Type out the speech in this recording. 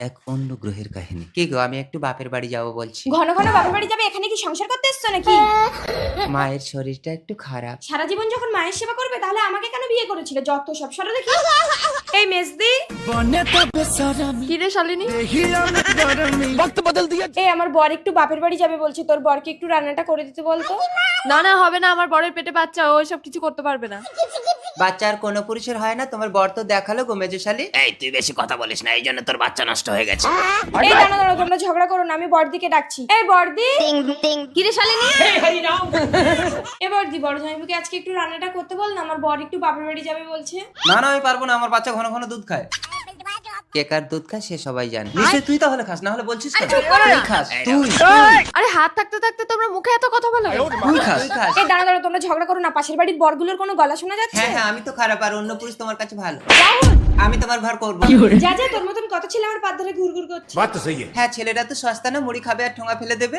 এক অন্য গ্রহের কাহিনী। কি গো আমি একটু বাপের বাড়ি যাবো বলছি। ঘন ঘন বাপের বাড়ি যাবে, এখানে কি সংসার করতে এসছো নাকি? মায়ের শরীরটা একটু খারাপ। সারা জীবন যখন মায়ের সেবা করবে তাহলে আমাকে কেন বিয়ে করেছিলে? যত সব সরো দেখি। এই মেজদি, কি রে শালিনী? এই আমার বর একটু বাপের বাড়ি যাবে বলছে, তোর বরকে একটু রান্নাটা করে দিতে বলতো। না না, হবে না, আমার বরের পেটে বাচ্চা, ও সব কিছু করতে পারবে না। বাচ্চা আর কোনো পুরুষের হয় না, তোমার বর তো দেখালো গো মেজশালী। এই তুই বেশি কথা বলিস না, এই জন্য তোর বাচ্চা নষ্ট হয়ে গেছে। এই দাঁড়া দাঁড়া, তোমরা ঝগড়া করো না, আমি বড়দিকে ডাকছি। এই বড়দি, কি রে শালিনী? এ বড়দি, বড় জামাইবাবুকে আজকে একটু রান্নাটা করতে বল না, আমার বর একটু বাপের বাড়ি যাবে বলছে। না না আমি পারবো না, আমার বাচ্চা ঘন ঘন দুধ খায়। কে কার দুধ খায় সে সবাই জানে। নিশ্চয় তুই তাহলে খাস, না হলে বলছিস কেন? চুপ করো না। তুই খাস, তুই আরে হাত থাকতে থাকতে তোমরা মুখে এত কথা বলো? তুই খাস। এই দাঁড়া দাঁড়া, তোমরা ঝগড়া করো না, পাশের বাড়ির বরগুলোর কোনো গলা শোনা যাচ্ছে? হ্যাঁ হ্যাঁ আমি তো খারাপ, আর অন্য পুরুষ তোমার কাছে ভালো। রাহুল, আমি তোমার ঘর করবো। যা যা, তোর মতন কত ছেলে আমার পা ধরে ঘুরঘুর করছে। হ্যাঁ ছেলেটা তো সস্তা না, মুড়ি খাবে আর ঠোঙা ফেলে দেবে।